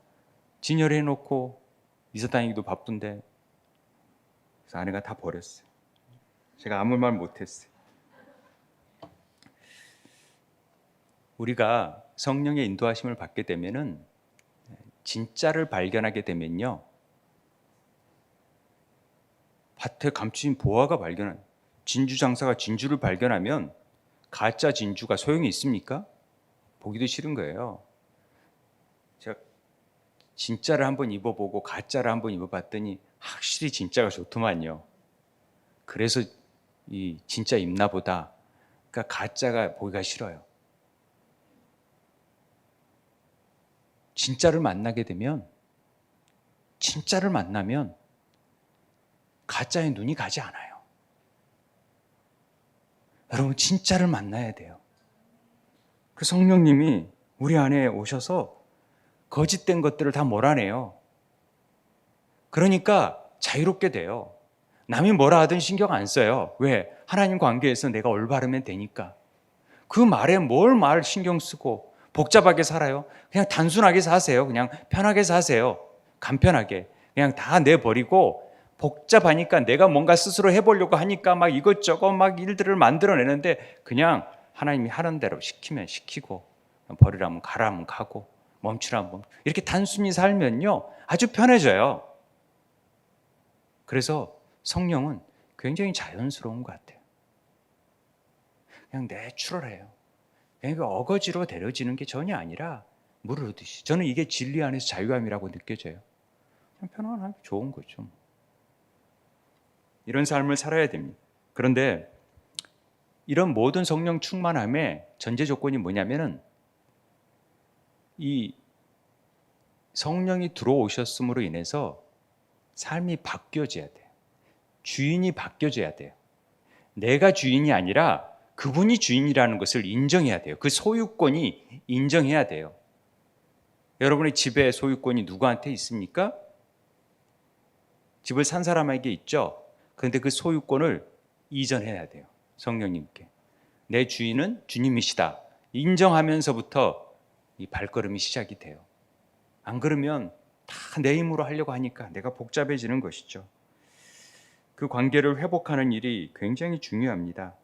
S1: 진열해 놓고 이사 다니기도 바쁜데 그래서 아내가 다 버렸어요. 제가 아무 말 못했어요. 우리가 성령의 인도하심을 받게 되면은 진짜를 발견하게 되면요, 밭에 감추인 보화가 발견한 진주 장사가 진주를 발견하면 가짜 진주가 소용이 있습니까? 보기도 싫은 거예요. 제가 진짜를 한번 입어보고 가짜를 한번 입어봤더니 확실히 진짜가 좋더만요. 그래서 이 진짜 입나 보다. 그러니까 가짜가 보기가 싫어요. 진짜를 만나게 되면, 진짜를 만나면 가짜에 눈이 가지 않아요. 여러분, 진짜를 만나야 돼요. 그 성령님이 우리 안에 오셔서 거짓된 것들을 다 몰아내요. 그러니까 자유롭게 돼요. 남이 뭐라 하든 신경 안 써요. 왜? 하나님 관계에서 내가 올바르면 되니까. 그 말에 뭘 말 신경 쓰고 복잡하게 살아요? 그냥 단순하게 사세요. 그냥 편하게 사세요. 간편하게. 그냥 다 내버리고 복잡하니까 내가 뭔가 스스로 해보려고 하니까 막 이것저것 막 일들을 만들어내는데 그냥 하나님이 하는 대로 시키면 시키고 버리라면 가라면 가고 멈추라면 멈추고 이렇게 단순히 살면요 아주 편해져요. 그래서 성령은 굉장히 자연스러운 것 같아요. 그냥 내추럴해요. 그러니까 어거지로 데려지는 게 전혀 아니라 물을 얻듯이. 저는 이게 진리 안에서 자유함이라고 느껴져요. 그냥 편안하게 좋은 거죠. 이런 삶을 살아야 됩니다. 그런데 이런 모든 성령 충만함의 전제 조건이 뭐냐면은 이 성령이 들어오셨음으로 인해서 삶이 바뀌어져야 돼요. 주인이 바뀌어져야 돼요. 내가 주인이 아니라 그분이 주인이라는 것을 인정해야 돼요. 그 소유권이 인정해야 돼요. 여러분의 집의 소유권이 누구한테 있습니까? 집을 산 사람에게 있죠. 그런데 그 소유권을 이전해야 돼요. 성령님께. 내 주인은 주님이시다. 인정하면서부터 이 발걸음이 시작이 돼요. 안 그러면 다 내 힘으로 하려고 하니까 내가 복잡해지는 것이죠. 그 관계를 회복하는 일이 굉장히 중요합니다.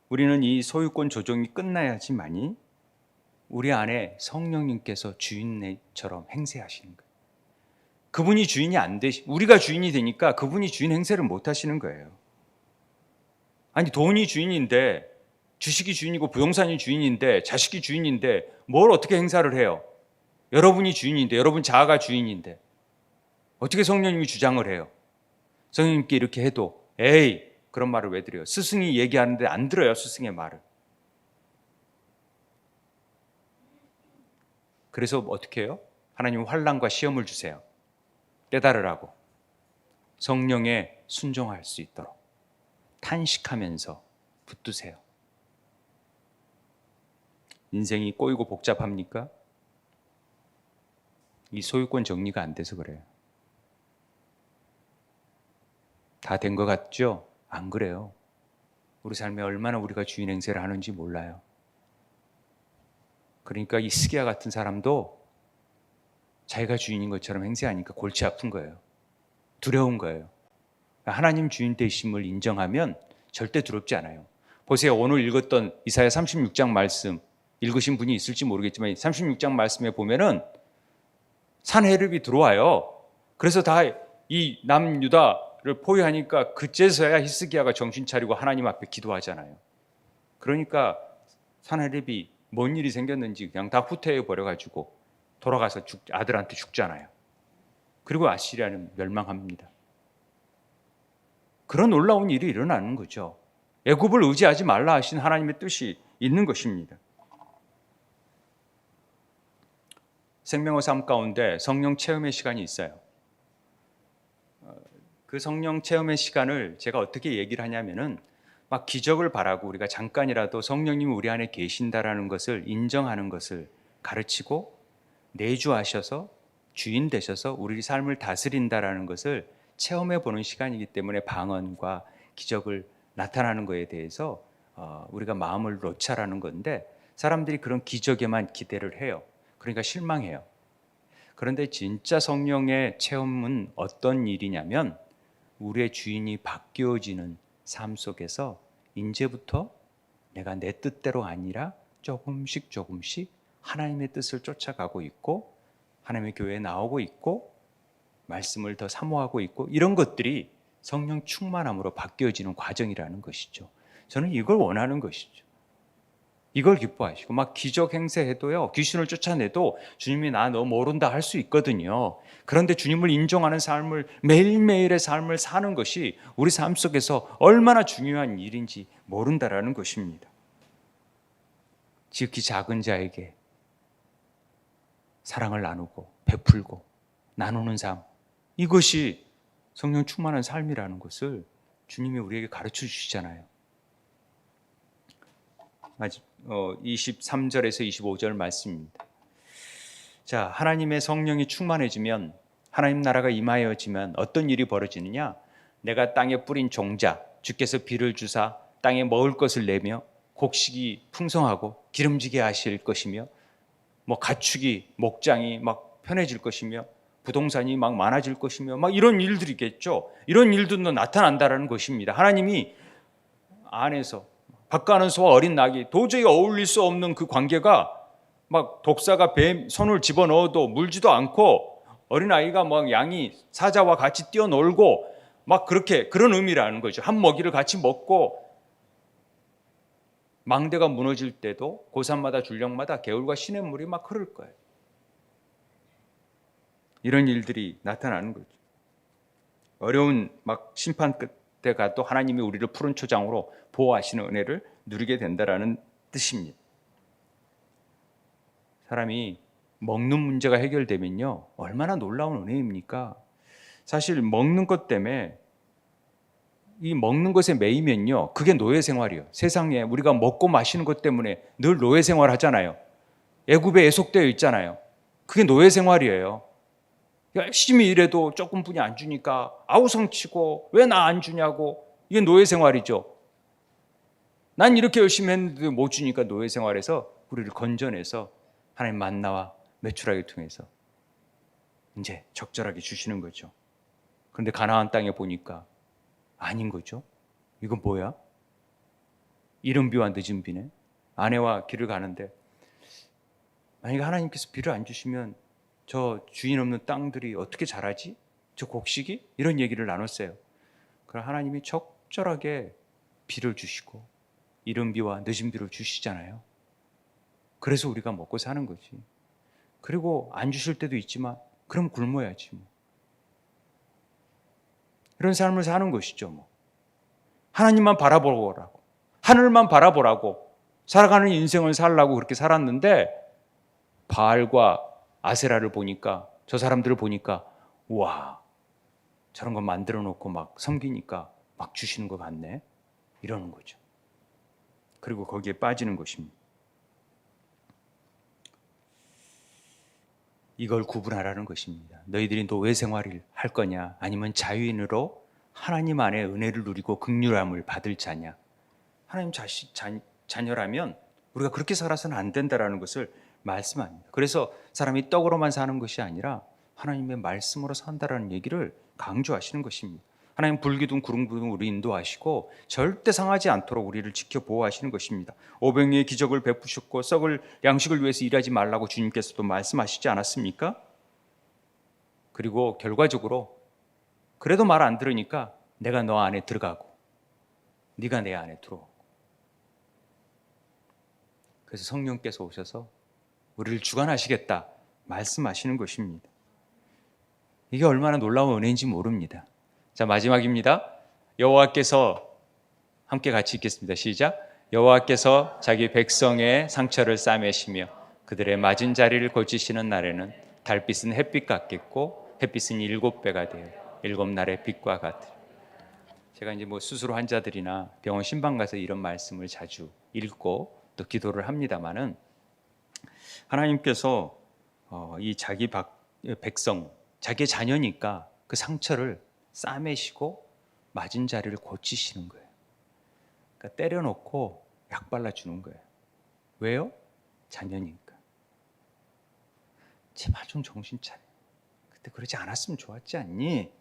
S1: 우리는 이 소유권 조정이 끝나야지만이 우리 안에 성령님께서 주인처럼 행세하시는 거예요. 그분이 주인이 안 되시, 우리가 주인이 되니까 그분이 주인 행세를 못 하시는 거예요. 아니, 돈이 주인인데, 주식이 주인이고 부동산이 주인인데, 자식이 주인인데 뭘 어떻게 행사를 해요? 여러분이 주인인데, 여러분 자아가 주인인데 어떻게 성령님이 주장을 해요? 성령님께 이렇게 해도 에이, 그런 말을 왜 드려요? 스승이 얘기하는데 안 들어요, 스승의 말을. 그래서 어떻게 해요? 하나님은 환난과 시험을 주세요. 깨달으라고. 성령에 순종할 수 있도록 탄식하면서 붙드세요. 인생이 꼬이고 복잡합니까? 이 소유권 정리가 안 돼서 그래요. 다 된 것 같죠? 안 그래요. 우리 삶에 얼마나 우리가 주인 행세를 하는지 몰라요. 그러니까 이 스기야 같은 사람도 자기가 주인인 것처럼 행세하니까 골치 아픈 거예요. 두려운 거예요. 하나님 주인 되심을 인정하면 절대 두렵지 않아요. 보세요. 오늘 읽었던 이사야 36장 말씀 읽으신 분이 있을지 모르겠지만 36장 말씀에 보면은 산헤립이 들어와요. 그래서 다 이 남유다를 포위하니까 그제서야 히스기야가 정신 차리고 하나님 앞에 기도하잖아요. 그러니까 산헤립이 뭔 일이 생겼는지 그냥 다 후퇴해 버려가지고 돌아가서 아들한테 죽잖아요. 그리고 아시리아는 멸망합니다. 그런 놀라운 일이 일어나는 거죠. 애굽을 의지하지 말라 하신 하나님의 뜻이 있는 것입니다. 생명의 삶 가운데 성령 체험의 시간이 있어요. 그 성령 체험의 시간을 제가 어떻게 얘기를 하냐면은 막 기적을 바라고 우리가 잠깐이라도 성령님이 우리 안에 계신다라는 것을 인정하는 것을 가르치고 내주하셔서 주인 되셔서 우리 삶을 다스린다라는 것을 체험해 보는 시간이기 때문에 방언과 기적을 나타나는 것에 대해서 우리가 마음을 놓자라는 건데 사람들이 그런 기적에만 기대를 해요. 그러니까 실망해요. 그런데 진짜 성령의 체험은 어떤 일이냐면 우리의 주인이 바뀌어지는 삶 속에서 이제부터 내가 내 뜻대로 아니라 조금씩 하나님의 뜻을 쫓아가고 있고 하나님의 교회에 나오고 있고 말씀을 더 사모하고 있고 이런 것들이 성령 충만함으로 바뀌어지는 과정이라는 것이죠. 저는 이걸 원하는 것이죠. 이걸 기뻐하시고 막 기적 행세해도요. 귀신을 쫓아내도 주님이 나 너 모른다 할 수 있거든요. 그런데 주님을 인정하는 삶을 매일매일의 삶을 사는 것이 우리 삶 속에서 얼마나 중요한 일인지 모른다라는 것입니다. 지극히 작은 자에게 사랑을 나누고 베풀고 나누는 삶 이것이 성령 충만한 삶이라는 것을 주님이 우리에게 가르쳐 주시잖아요. 23절에서 25절 말씀입니다. 자, 하나님의 성령이 충만해지면 하나님 나라가 임하여지면 어떤 일이 벌어지느냐? 내가 땅에 뿌린 종자 주께서 비를 주사 땅에 먹을 것을 내며 곡식이 풍성하고 기름지게 하실 것이며 뭐 가축이 목장이 막 편해질 것이며 부동산이 막 많아질 것이며 막 이런 일들이겠죠. 이런 일도 나타난다라는 것입니다. 하나님이 안에서 박가는소와 어린 낙이 도저히 어울릴 수 없는 그 관계가 막 독사가 뱀 손을 집어넣어도 물지도 않고 어린아이가 막 양이 사자와 같이 뛰어놀고 막 그렇게 그런 의미라는 거죠. 한 먹이를 같이 먹고 망대가 무너질 때도 고산마다 줄령마다 개울과 시냇물이 막 흐를 거예요. 이런 일들이 나타나는 거죠. 어려운 막 심판 끝에 가도 하나님이 우리를 푸른 초장으로 보호하시는 은혜를 누리게 된다라는 뜻입니다. 사람이 먹는 문제가 해결되면요 얼마나 놀라운 은혜입니까? 사실 먹는 것 때문에 이 먹는 것에 매이면요 그게 노예 생활이에요. 세상에 우리가 먹고 마시는 것 때문에 늘 노예 생활 하잖아요. 애굽에 애속되어 있잖아요. 그게 노예 생활이에요. 열심히 일해도 조금뿐이 안 주니까 아우성치고 왜 나 안 주냐고. 이게 노예 생활이죠. 난 이렇게 열심히 했는데 못 주니까 노예 생활에서 우리를 건져내서 하나님 만나와 메추라기 통해서 이제 적절하게 주시는 거죠. 그런데 가나안 땅에 보니까 아닌 거죠. 이건 뭐야? 이른 비와 늦은 비네. 아내와 길을 가는데 만약에 하나님께서 비를 안 주시면 저 주인 없는 땅들이 어떻게 자라지? 저 곡식이? 이런 얘기를 나눴어요. 그럼 하나님이 적절하게 비를 주시고 이른 비와 늦은 비를 주시잖아요. 그래서 우리가 먹고 사는 거지. 그리고 안 주실 때도 있지만 그럼 굶어야지 뭐. 이런 삶을 사는 것이죠 뭐. 하나님만 바라보라고, 하늘만 바라보라고 살아가는 인생을 살라고 그렇게 살았는데 바알과 아세라를 보니까, 저 사람들을 보니까 우와, 저런 거 만들어 놓고 막 섬기니까 막 주시는 것 같네, 이러는 거죠. 그리고 거기에 빠지는 것입니다. 이걸 구분하라는 것입니다. 너희들이 노예 생활을 할 거냐, 아니면 자유인으로 하나님 안에 은혜를 누리고 긍휼함을 받을 자냐. 하나님 자녀라면 우리가 그렇게 살아서는 안 된다라는 것을 말씀합니다. 그래서 사람이 떡으로만 사는 것이 아니라 하나님의 말씀으로 산다라는 얘기를 강조하시는 것입니다. 하나님 불기둥 구름기둥 우리 인도하시고 절대 상하지 않도록 우리를 지켜 보호하시는 것입니다. 오병이의 기적을 베푸셨고 썩을 양식을 위해서 일하지 말라고 주님께서도 말씀하시지 않았습니까? 그리고 결과적으로 그래도 말 안 들으니까 내가 너 안에 들어가고 네가 내 안에 들어오고, 그래서 성령께서 오셔서 우리를 주관하시겠다 말씀하시는 것입니다. 이게 얼마나 놀라운 은혜인지 모릅니다. 자, 마지막입니다. 여호와께서, 함께 같이 읽겠습니다. 시작. 여호와께서 자기 백성의 상처를 싸매시며 그들의 맞은 자리를 고치시는 날에는 달빛은 햇빛 같겠고 햇빛은 7배가 되어 7날의 빛과 같으리. 제가 이제 뭐 수술 환자들이나 병원 신방 가서 이런 말씀을 자주 읽고 또 기도를 합니다마는, 하나님께서 이 자기 백성, 자기의 자녀니까 그 상처를 싸매시고 맞은 자리를 고치시는 거예요. 그러니까 때려놓고 약 발라주는 거예요. 왜요? 자녀니까. 제발 좀 정신 차려. 그때 그러지 않았으면 좋았지 않니?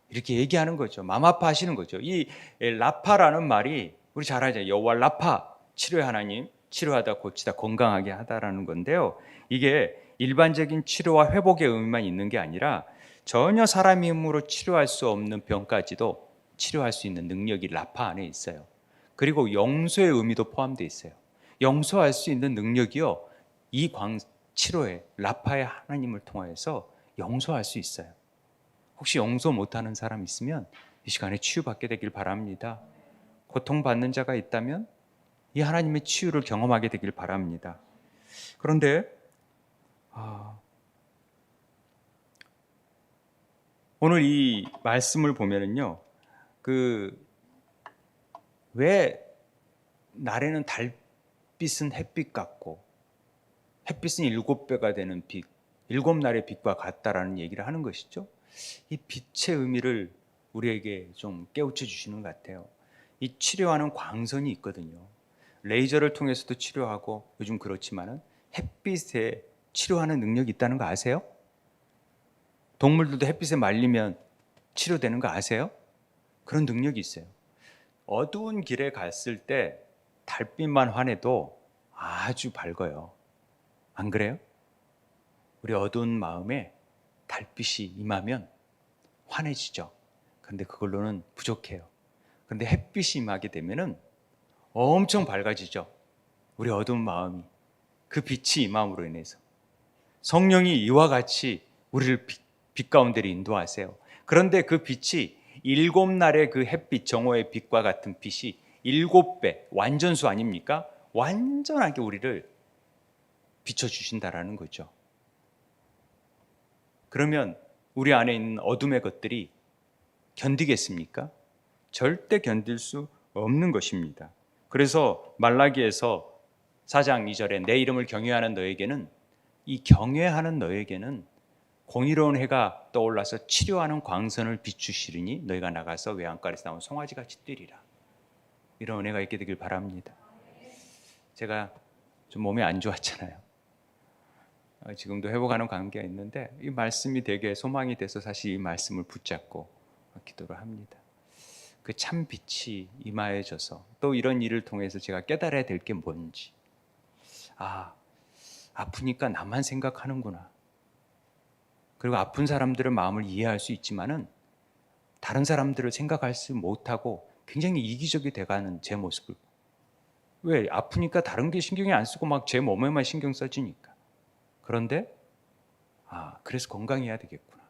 S1: 이렇게 얘기하는 거죠. 맘 아파하시는 거죠. 이 라파라는 말이 우리 잘 알잖아요. 여호와 라파, 치료의 하나님, 치료하다 고치다 건강하게 하다라는 건데요. 이게 일반적인 치료와 회복의 의미만 있는 게 아니라 전혀 사람의 힘으로 치료할 수 없는 병까지도 치료할 수 있는 능력이 라파 안에 있어요. 그리고 용서의 의미도 포함되어 있어요. 용서할 수 있는 능력이요, 이 치료에 라파의 하나님을 통하여서 용서할 수 있어요. 혹시 용서 못하는 사람 있으면 이 시간에 치유받게 되길 바랍니다. 고통받는 자가 있다면 이 하나님의 치유를 경험하게 되길 바랍니다. 그런데 오늘 이 말씀을 보면은요, 왜 날에는 달빛은 햇빛 같고 햇빛은 7배가 되는 빛, 7날의 빛과 같다라는 얘기를 하는 것이죠. 이 빛의 의미를 우리에게 좀 깨우쳐 주시는 것 같아요. 이 치료하는 광선이 있거든요. 레이저를 통해서도 치료하고 요즘 그렇지만은 햇빛에 치료하는 능력이 있다는 거 아세요? 동물들도 햇빛에 말리면 치료되는 거 아세요? 그런 능력이 있어요. 어두운 길에 갔을 때 달빛만 환해도 아주 밝아요. 안 그래요? 우리 어두운 마음에 달빛이 임하면 환해지죠. 그런데 그걸로는 부족해요. 그런데 햇빛이 임하게 되면은 엄청 밝아지죠. 우리 어두운 마음이, 그 빛이 임함으로 인해서 성령이 이와 같이 우리를 빛 가운데로 인도하세요. 그런데 그 빛이 7날의 그 햇빛, 정오의 빛과 같은 빛이 7배, 완전수 아닙니까? 완전하게 우리를 비춰주신다라는 거죠. 그러면 우리 안에 있는 어둠의 것들이 견디겠습니까? 절대 견딜 수 없는 것입니다. 그래서 말라기에서 4장 2절에 내 이름을 경외하는 너에게는, 이 경외하는 너에게는 공의로운 해가 떠올라서 치료하는 광선을 비추시리니 너희가 나가서 외양간에서 나온 송아지같이 뛰리라. 이런 은혜가 있게 되길 바랍니다. 제가 좀 몸이 안 좋았잖아요. 지금도 회복하는 관계가 있는데 이 말씀이 되게 소망이 돼서 사실 이 말씀을 붙잡고 기도를 합니다. 그 참 빛이 임하여져서 또 이런 일을 통해서 제가 깨달아야 될 게 뭔지, 아프니까 나만 생각하는구나. 그리고 아픈 사람들의 마음을 이해할 수 있지만은 다른 사람들을 생각하지 못하고 굉장히 이기적이 돼가는 제 모습을, 왜? 아프니까 다른 게 신경이 안 쓰고 막 제 몸에만 신경 써지니까. 그런데 그래서 건강해야 되겠구나.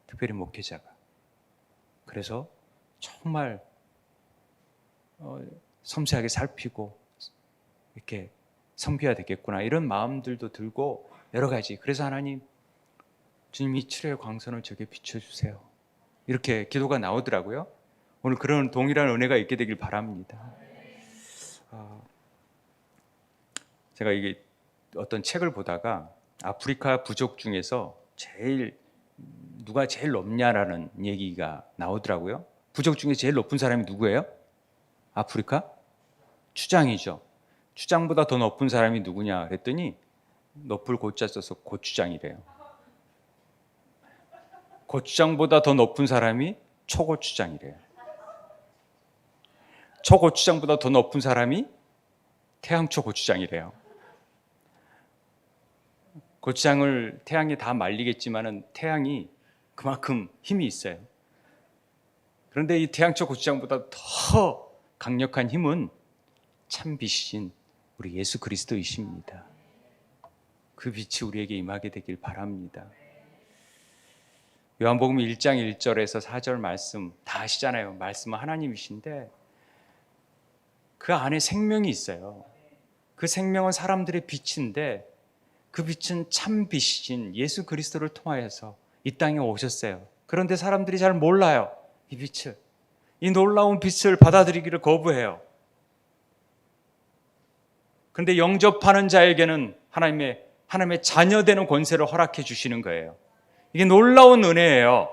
S1: 특별히 목회자가. 그래서 정말 섬세하게 살피고 이렇게 섬겨야 되겠구나, 이런 마음들도 들고 여러 가지. 그래서 하나님, 주님이 치료의 광선을 저게 비춰주세요, 이렇게 기도가 나오더라고요. 오늘 그런 동일한 은혜가 있게 되길 바랍니다. 제가 이게 어떤 책을 보다가 아프리카 부족 중에서 누가 제일 높냐라는 얘기가 나오더라고요. 부족 중에 제일 높은 사람이 누구예요? 아프리카? 추장이죠. 추장보다 더 높은 사람이 누구냐 그랬더니 높을 고자 써서 고추장이래요. 고추장보다 더 높은 사람이 초고추장이래요. 초고추장보다 더 높은 사람이 태양초 고추장이래요. 고추장을 태양에 다 말리겠지만은 태양이 그만큼 힘이 있어요. 그런데 이 태양초 고추장보다 더 강력한 힘은 참 빛이신 우리 예수 그리스도이십니다. 그 빛이 우리에게 임하게 되길 바랍니다. 요한복음 1장 1절에서 4절 말씀 다 아시잖아요. 말씀은 하나님이신데 그 안에 생명이 있어요. 그 생명은 사람들의 빛인데 그 빛은 참 빛이신 예수 그리스도를 통하여서 이 땅에 오셨어요. 그런데 사람들이 잘 몰라요. 이 빛을, 이 놀라운 빛을 받아들이기를 거부해요. 그런데 영접하는 자에게는 하나님의 자녀되는 권세를 허락해 주시는 거예요. 이게 놀라운 은혜예요.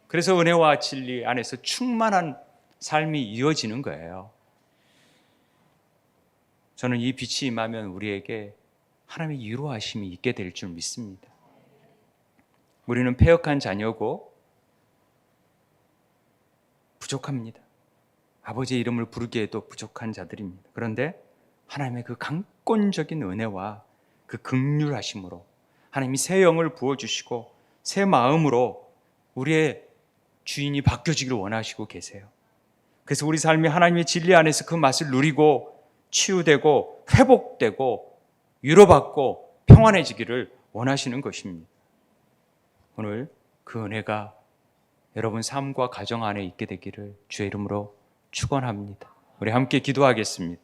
S1: 그래서 은혜와 진리 안에서 충만한 삶이 이어지는 거예요. 저는 이 빛이 임하면 우리에게 하나님의 위로하심이 있게 될 줄 믿습니다. 우리는 패역한 자녀고 부족합니다. 아버지의 이름을 부르기에도 부족한 자들입니다. 그런데 하나님의 그 강권적인 은혜와 그 긍휼하심으로 하나님이 새 영을 부어주시고 새 마음으로 우리의 주인이 바뀌어지기를 원하시고 계세요. 그래서 우리 삶이 하나님의 진리 안에서 그 맛을 누리고 치유되고 회복되고 위로받고 평안해지기를 원하시는 것입니다. 오늘 그 은혜가 여러분 삶과 가정 안에 있게 되기를 주의 이름으로 축원합니다. 우리 함께 기도하겠습니다.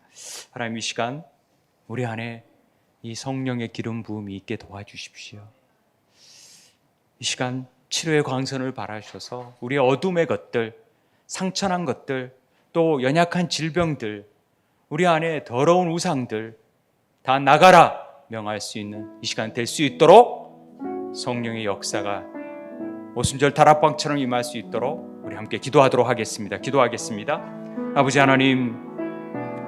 S1: 하나님, 이 시간 우리 안에 이 성령의 기름 부음이 있게 도와주십시오. 이 시간 치료의 광선을 발하셔서 우리의 어둠의 것들, 상처난 것들, 또 연약한 질병들, 우리 안에 더러운 우상들 다 나가라 명할 수 있는 이 시간 될 수 있도록 성령의 역사가 오순절 다락방처럼 임할 수 있도록 우리 함께 기도하도록 하겠습니다. 기도하겠습니다. 아버지 하나님,